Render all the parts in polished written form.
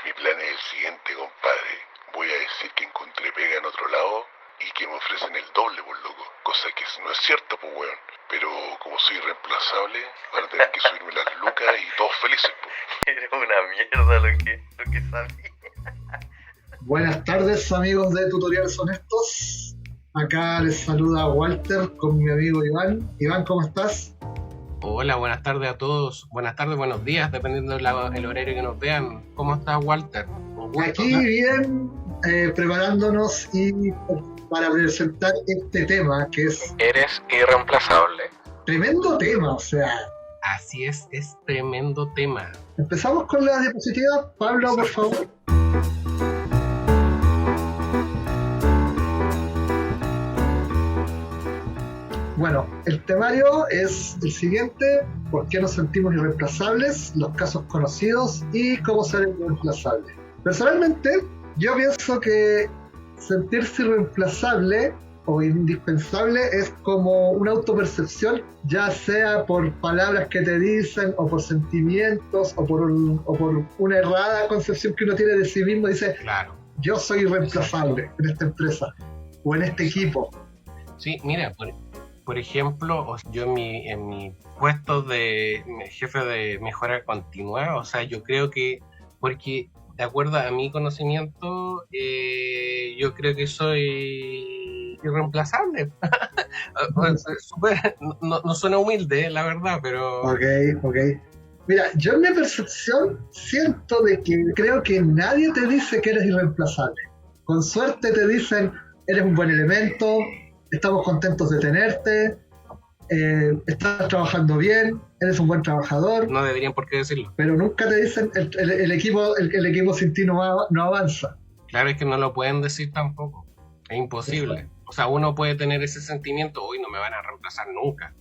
Mi plan es el siguiente, compadre. Voy a decir que encontré pega en otro lado y que me ofrecen el doble, por loco. Cosa que no es cierta, pues, weón. Pero como soy reemplazable, van a tener que subirme las lucas y todos felices, pues. Era una mierda lo que sabía. Buenas tardes, amigos de Tutoriales Honestos. Acá les saluda Walter con mi amigo Iván. Iván, ¿cómo estás? Hola, buenas tardes a todos. Buenas tardes, buenos días, dependiendo del horario que nos vean. ¿Cómo estás, Walter? Un gusto. Aquí bien, preparándonos para presentar este tema, que es Eres irreemplazable. tremendo tema, o sea. Así es tremendo tema. Empezamos con la diapositiva. Pablo, por favor. Bueno, el temario es el siguiente: ¿por qué nos sentimos irreemplazables? Los casos conocidos y cómo ser irreemplazable. Personalmente, yo pienso que sentirse irreemplazable o indispensable es como una autopercepción, ya sea por palabras que te dicen, o por sentimientos, o por una errada concepción que uno tiene de sí mismo. Dice, Claro. yo soy irreemplazable en esta empresa o en este equipo. Sí, mira, por ejemplo, yo en mi puesto de jefe de mejora continua, o sea, yo creo que, porque de acuerdo a mi conocimiento, yo creo que soy irreemplazable. No suena humilde, la verdad, pero... Ok. Mira, yo en mi percepción siento de que creo que nadie te dice que eres irreemplazable. Con suerte te dicen, eres un buen elemento, estamos contentos de tenerte, estás trabajando bien, eres un buen trabajador, No deberían por qué decirlo. pero nunca te dicen el equipo sin ti no avanza. Claro, es que no lo pueden decir tampoco. Es imposible. O sea, uno puede tener ese sentimiento, uy, no me van a reemplazar nunca.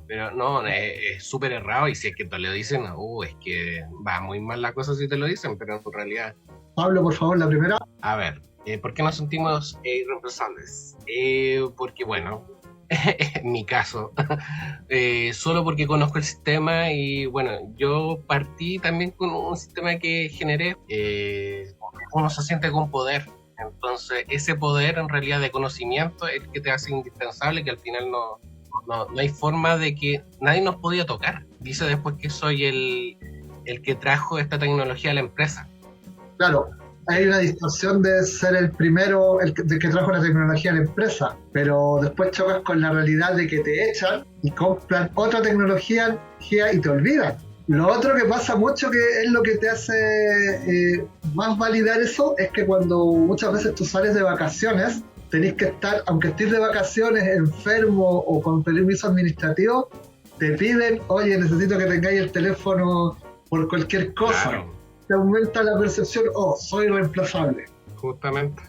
Pero no, es súper errado, y si es que te lo dicen, es que va muy mal la cosa si te lo dicen, pero en realidad... Pablo, por favor, la primera. A ver, ¿por qué nos sentimos irreemplazables? Porque, bueno, en mi caso, solo porque conozco el sistema y, bueno, yo partí también con un sistema que generé. Uno se siente con poder. Entonces, ese poder en realidad de conocimiento es el que te hace indispensable, que al final no hay forma de que nadie nos podía tocar. Dice después que soy el que trajo esta tecnología a la empresa. Claro, hay una distorsión de ser el primero, de que trajo la tecnología a la empresa, pero después chocas con la realidad de que te echan y compran otra tecnología y te olvidan. Lo otro que pasa mucho, que es lo que te hace más validar eso, es que cuando muchas veces tú sales de vacaciones, tenés que estar, aunque estés de vacaciones, enfermo o con permiso administrativo, te piden, oye, necesito que tengáis el teléfono por cualquier cosa. Claro, Te aumenta la percepción, soy reemplazable. justamente.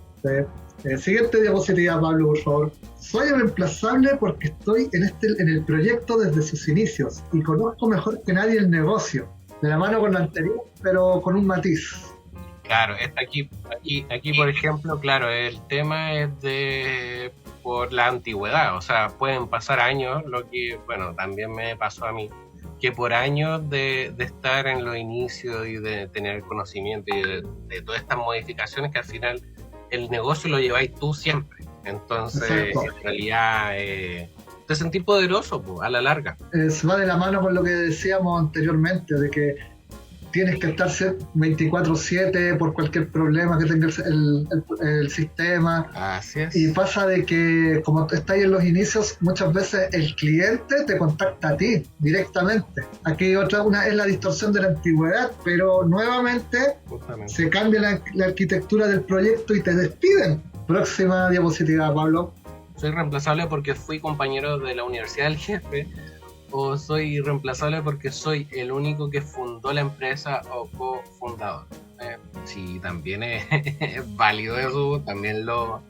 Siguiente diapositiva, Pablo, por favor. Soy reemplazable porque estoy en el proyecto desde sus inicios y conozco mejor que nadie el negocio, de la mano con la anterior, pero con un matiz. Claro, aquí por ejemplo, claro, el tema es por la antigüedad, o sea, pueden pasar años, lo que, bueno, también me pasó a mí, que por años de estar en los inicios y de tener conocimiento y de todas estas modificaciones, que al final el negocio lo lleváis tú siempre. Entonces, Exacto. En realidad, te sentís poderoso, a la larga. Va de la mano con lo que decíamos anteriormente, de que tienes que estar 24/7 por cualquier problema que tenga el sistema. Así es. Y pasa de que, como estáis en los inicios, muchas veces el cliente te contacta a ti directamente. Aquí una es la distorsión de la antigüedad, pero nuevamente Justamente. se cambia la arquitectura del proyecto y te despiden. Próxima diapositiva, Pablo. Soy reemplazable porque fui compañero de la Universidad del Jefe, o soy irreemplazable porque soy el único que fundó la empresa o cofundador. Sí, también es válido eso, también no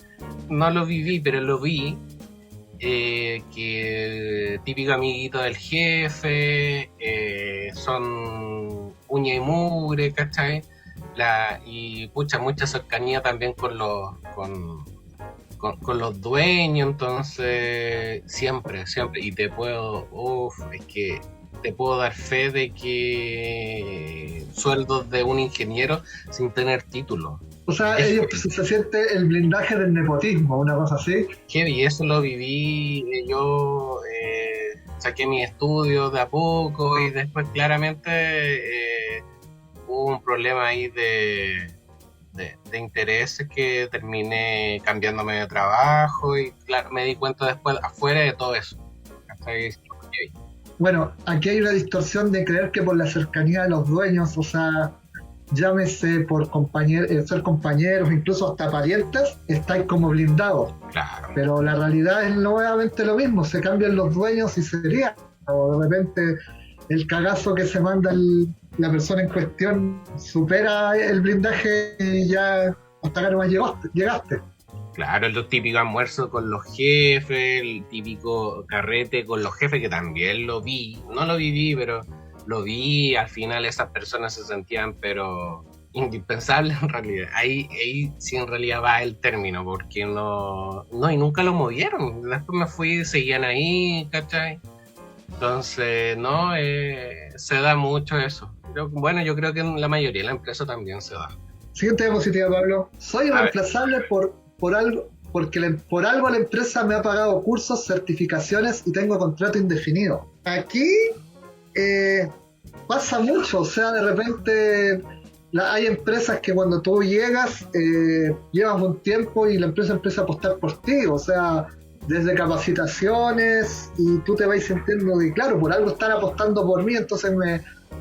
lo viví, pero lo vi, que típico amiguito del jefe, son uña y mugre, ¿cachai? Y mucha cercanía también con los dueños, entonces siempre, y te puedo, es que te puedo dar fe de que sueldos de un ingeniero sin tener título. O sea, ellos se siente el blindaje del nepotismo, una cosa así. Y eso lo viví, yo saqué mis estudios de a poco y después claramente hubo un problema ahí de intereses que terminé cambiándome de trabajo y claro, me di cuenta después afuera de todo eso. Bueno, aquí hay una distorsión de creer que por la cercanía de los dueños, o sea, llámese por ser compañeros, incluso hasta parientes, estáis como blindados. Claro. Pero la realidad es nuevamente lo mismo, se cambian los dueños y sería, o de repente el cagazo que se manda la persona en cuestión supera el blindaje y ya hasta acá nomás llegaste. Claro, el típico almuerzo con los jefes, el típico carrete con los jefes, que también lo vi, no lo viví, pero lo vi, al final esas personas se sentían pero indispensables en realidad. Ahí sí en realidad va el término, porque no y nunca lo movieron. Después me fui, seguían ahí, ¿cachai? Entonces, no, se da mucho eso. Bueno, yo creo que en la mayoría de la empresa también se da. Siguiente diapositiva, Pablo. Soy irreemplazable por algo, porque por algo la empresa me ha pagado cursos, certificaciones y tengo contrato indefinido. Aquí pasa mucho, o sea, de repente hay empresas que cuando tú llegas, llevas un tiempo y la empresa empieza a apostar por ti, o sea, desde capacitaciones y tú te vas sintiendo de claro, por algo están apostando por mí, entonces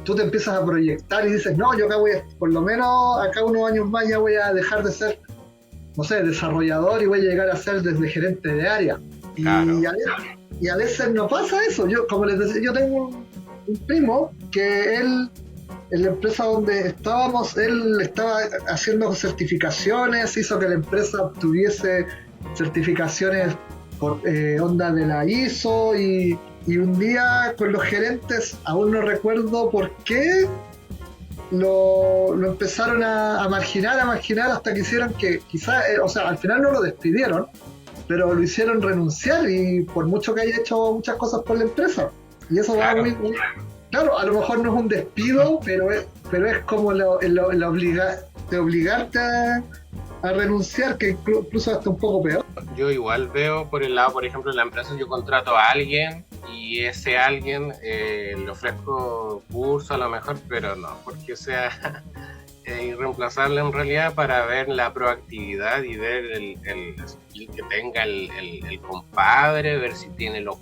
tú te empiezas a proyectar y dices, no, yo acá por lo menos acá unos años más ya voy a dejar de ser, no sé, desarrollador y voy a llegar a ser desde gerente de área. Claro. Y a veces no pasa eso. Yo, como les decía, yo tengo un primo que él, en la empresa donde estábamos, él estaba haciendo certificaciones, hizo que la empresa obtuviese certificaciones por onda de la ISO y un día con los gerentes, aún no recuerdo por qué, lo empezaron a marginar hasta que hicieron que quizás, o sea, al final no lo despidieron, pero lo hicieron renunciar y por mucho que haya hecho muchas cosas por la empresa. Y eso claro. va muy... Claro, a lo mejor no es un despido, pero es como de obligarte a renunciar, que incluso hasta un poco peor. Yo igual veo por el lado, por ejemplo, en la empresa yo contrato a alguien y ese alguien le ofrezco curso a lo mejor, pero no porque sea irreemplazable en realidad, para ver la proactividad y ver el skill que tenga el compadre, ver si tiene los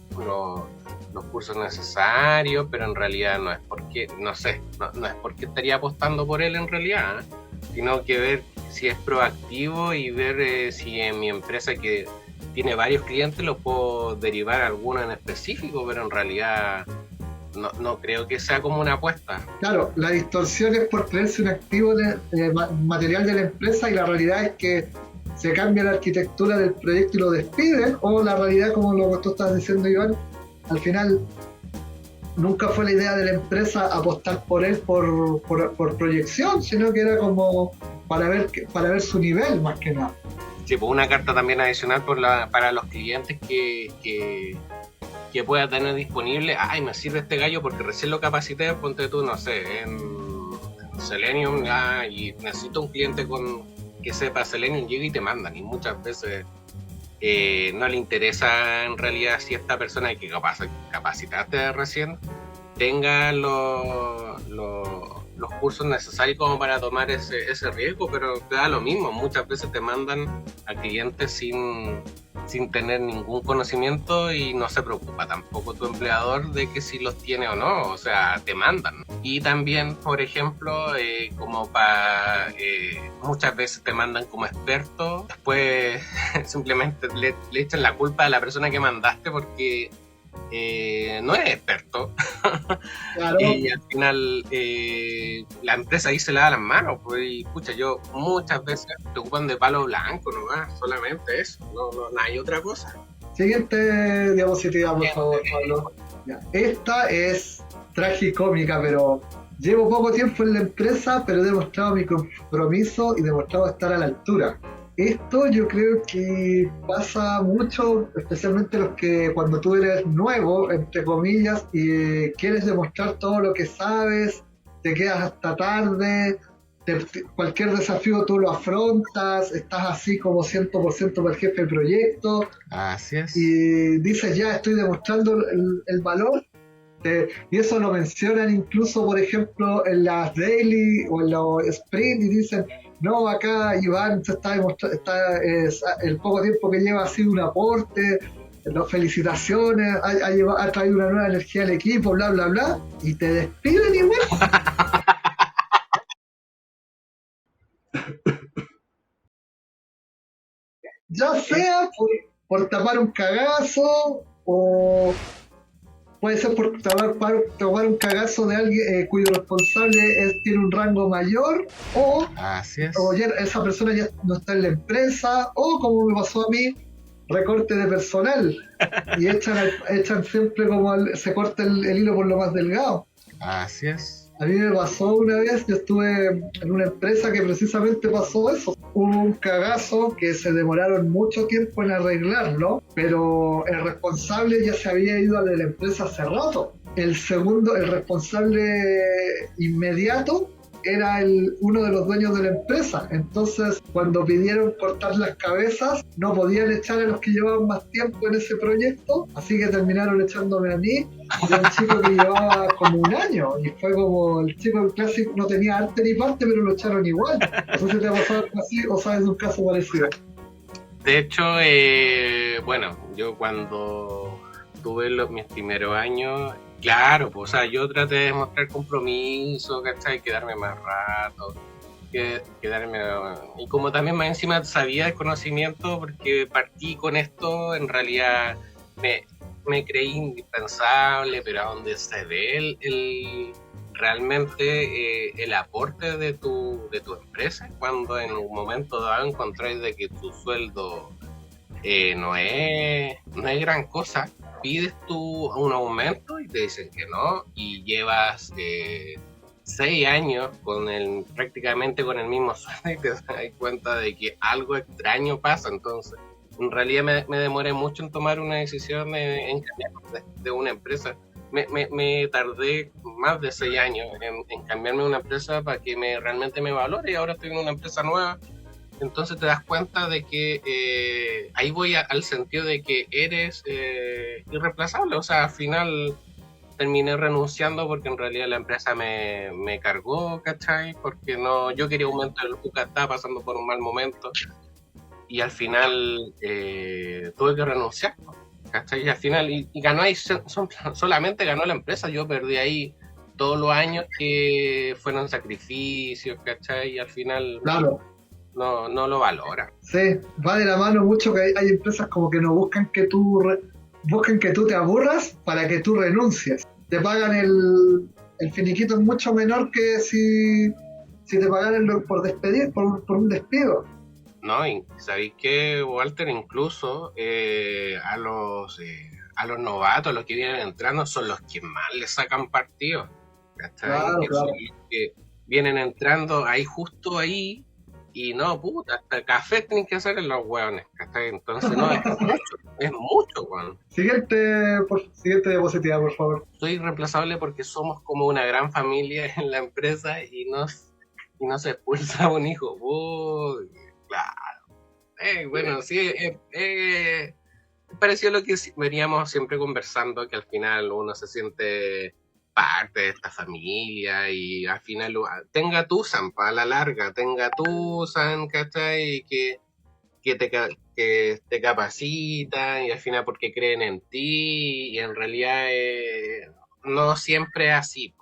cursos necesarios, pero en realidad no es porque, no sé, no es porque estaría apostando por él en realidad, sino que ver si es proactivo y ver si en mi empresa, que tiene varios clientes, lo puedo derivar a alguno en específico, pero en realidad no creo que sea como una apuesta. Claro, la distorsión es por creerse un activo material de la empresa y la realidad es que se cambia la arquitectura del proyecto y lo despiden, o la realidad, como lo que tú estás diciendo, Iván, al final nunca fue la idea de la empresa apostar por él por proyección, sino que era como para ver su nivel más que nada. Sí, pues una carta también adicional para los clientes que pueda tener disponible. Ay, me sirve este gallo porque recién lo capacité, ponte tú, no sé, en Selenium, y necesito un cliente que sepa Selenium, llega y te mandan, y muchas veces no le interesa en realidad si esta persona que capacitaste recién tenga los cursos necesarios como para tomar ese riesgo, pero te da lo mismo. Muchas veces te mandan a clientes sin tener ningún conocimiento y no se preocupa tampoco tu empleador de que si los tiene o no, o sea, te mandan. Y también, por ejemplo, muchas veces te mandan como experto, después simplemente le echan la culpa a la persona que mandaste porque no es experto. Claro. Y al final la empresa ahí se le da las manos, pues, y escucha, yo muchas veces te ocupan de palo blanco nomás, solamente eso, no hay otra cosa. Siguiente diapositiva, por favor, Pablo. Ya. Esta es tragicómica, pero llevo poco tiempo en la empresa, pero he demostrado mi compromiso y demostrado estar a la altura. Esto yo creo que pasa mucho, especialmente los que cuando tú eres nuevo, entre comillas, y quieres demostrar todo lo que sabes, te quedas hasta tarde, cualquier desafío tú lo afrontas, estás así como 100% para el jefe del proyecto, Así es. y dices ya estoy demostrando el valor. Y eso lo mencionan incluso, por ejemplo, en las daily o en los sprint y dicen, no, acá Iván se está demostrando, el poco tiempo que lleva ha sido un aporte, felicitaciones, ha traído una nueva energía al equipo, bla, bla, bla, y te despiden igual. Ya sea por tapar un cagazo o puede ser por tomar un cagazo de alguien cuyo responsable tiene un rango mayor, Así es. o ya esa persona ya no está en la empresa, o como me pasó a mí, recorte de personal. Y echan siempre como se corta el hilo por lo más delgado. Así es. A mí me pasó una vez, yo estuve en una empresa que precisamente pasó eso. Hubo un cagazo que se demoraron mucho tiempo en arreglarlo, pero el responsable ya se había ido de la empresa hace rato. El responsable inmediato era uno de los dueños de la empresa. Entonces, cuando pidieron cortar las cabezas, no podían echar a los que llevaban más tiempo en ese proyecto, así que terminaron echándome a mí y a un chico que llevaba como un año. Y fue como el chico del clásico, no tenía arte ni parte, pero lo echaron igual. No sé si te ha pasado algo así o sabes de un caso parecido. De hecho, bueno, yo cuando tuve mis primeros años, claro, pues, o sea, yo traté de mostrar compromiso, ¿cachai? Quedarme más rato, quedarme... Y como también más encima sabía el conocimiento, porque partí con esto, en realidad me creí indispensable, pero a donde se ve realmente el aporte de tu empresa, cuando en un momento dado encontráis de que tu sueldo no es gran cosa, pides tú un aumento y te dicen que no, y llevas 6 años prácticamente con el mismo sueldo y te das cuenta de que algo extraño pasa. Entonces, en realidad me demoré mucho en tomar una decisión en cambiar de una empresa. Me tardé más de 6 años en cambiarme de una empresa para que realmente me valore, y ahora estoy en una empresa nueva. Entonces te das cuenta de que ahí voy al sentido de que eres irreemplazable. O sea, al final terminé renunciando porque en realidad la empresa me cargó, ¿cachai? Porque no, yo quería aumento del Juca, estaba pasando por un mal momento y al final tuve que renunciar, ¿cachai? Y al final, y ganó ahí, solamente ganó la empresa, yo perdí ahí todos los años que fueron sacrificios, ¿cachai? Y al final... Claro. No lo valora. Sí, va de la mano mucho que hay empresas como que no buscan que buscan que tú te aburras para que tú renuncies. Te pagan el finiquito es mucho menor que si te pagaran por despedir, por un despido. No, y sabéis que, Walter, incluso a los novatos, los que vienen entrando, son los que más le sacan partido. Claro, claro. Son los que vienen entrando ahí, justo ahí. Y no, puta, hasta café tienen que hacer en los hueones, ¿cachai? Entonces, no, es mucho, weón. Siguiente diapositiva, por favor. Soy reemplazable porque somos como una gran familia en la empresa y no se expulsa un hijo. Uy, claro. Bueno, sí, pareció lo que veníamos siempre conversando, que al final uno se siente parte de esta familia y al final tenga Tusan, a la larga, tenga Tusan, ¿cachai? Que te capacitan y al final porque creen en ti y en realidad no siempre es así.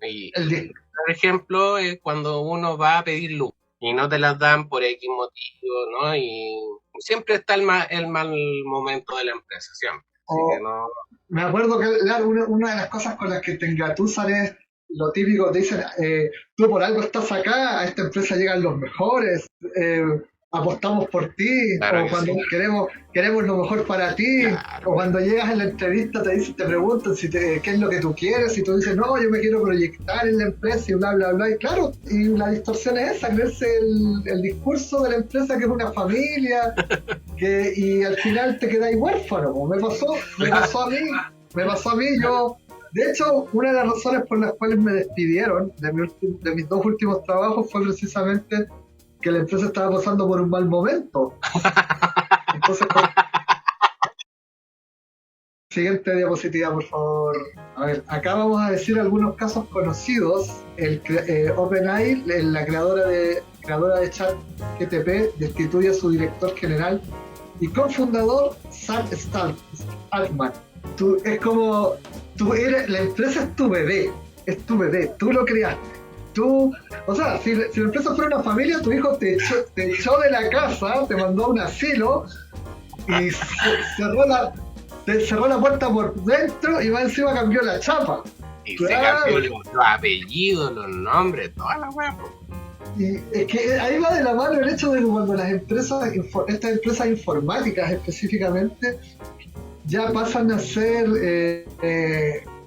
Y, por ejemplo, cuando uno va a pedir luz y no te las dan por X motivo, ¿no? Y siempre está el mal momento de la empresa, siempre. Así que no... Me acuerdo que una de las cosas con las que te engatusan es lo típico, te dicen, tú por algo estás acá, a esta empresa llegan los mejores, apostamos por ti, Claro o que cuando sí. queremos lo mejor para ti, Claro. o cuando llegas en la entrevista te preguntan qué es lo que tú quieres, y tú dices, no, yo me quiero proyectar en la empresa y bla, bla, bla, y claro, y la distorsión es esa, creerse el discurso de la empresa que es una familia, y al final te quedáis huérfano, po. Me pasó a mí, yo... De hecho, una de las razones por las cuales me despidieron de mis dos últimos trabajos fue precisamente que la empresa estaba pasando por un mal momento. Entonces, siguiente diapositiva, por favor. A ver, acá vamos a decir algunos casos conocidos. OpenAI, la creadora de ChatGPT, destituye a su director general y cofundador Sam Altman. La empresa es tu bebé, tú lo criaste. O sea, si la empresa fuera una familia, tu hijo te echó de la casa, te mandó a un asilo y cerró la puerta por dentro y más encima cambió la chapa. Y Claro. se cambió los apellidos, los nombres, toda la weá. Y es que ahí va de la mano el hecho de que cuando estas empresas informáticas específicamente, ya pasan a ser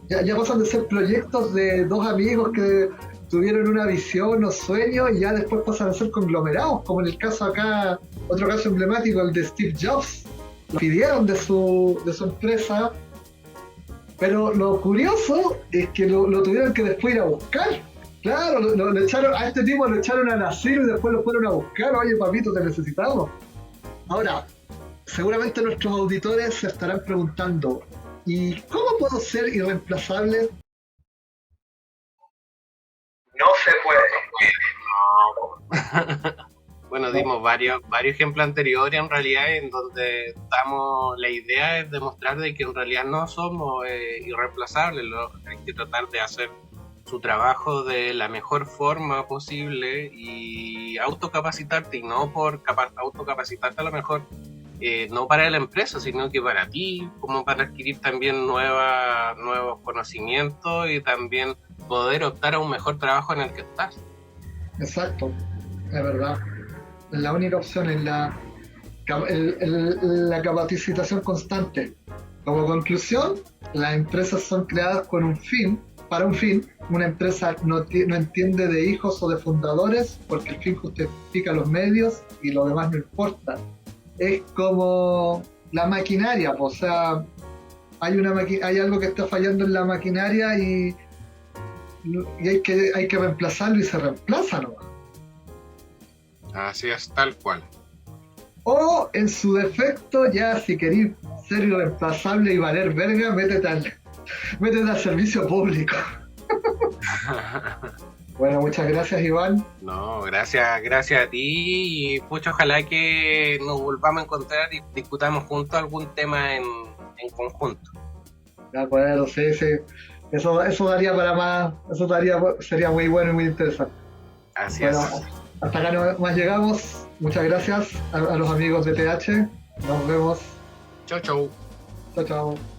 ya pasan de ser proyectos de dos amigos que tuvieron una visión o sueño y ya después pasan a ser conglomerados, como en el caso acá, otro caso emblemático, el de Steve Jobs. Lo pidieron de su empresa, pero lo curioso es que lo tuvieron que después ir a buscar. Claro, lo echaron, a este tipo lo echaron al asilo y después lo fueron a buscar. Oye, papito, te necesitamos. Ahora, seguramente nuestros auditores se estarán preguntando, ¿y cómo puedo ser irreemplazable? No se puede. Bueno, dimos varios ejemplos anteriores en realidad en donde la idea es demostrar de que en realidad no somos irreemplazables, hay que tratar de hacer su trabajo de la mejor forma posible y autocapacitarte, y no por autocapacitarte a lo mejor, no para la empresa, sino que para ti, como para adquirir también nuevos conocimientos y también poder optar a un mejor trabajo en el que estás. Exacto, es verdad. La única opción es la capacitación constante. Como conclusión, las empresas son creadas con un fin, para un fin. Una empresa no entiende de hijos o de fundadores porque el fin justifica los medios y lo demás no importa. Es como la maquinaria, o sea, hay algo que está fallando en la maquinaria y hay que reemplazarlo y se reemplaza nomás. Así es, tal cual. O en su defecto, ya si querís ser irreemplazable y valer verga, métete al servicio público. Bueno, muchas gracias, Iván. No, gracias a ti y pucha, ojalá que nos volvamos a encontrar y discutamos juntos algún tema en conjunto. Ya, pues, sí, eso daría para más, sería muy bueno y muy interesante. Así Bueno, es. hasta acá nomás llegamos. Muchas gracias a los amigos de TH. Nos vemos. Chau, chau. Chao, chao.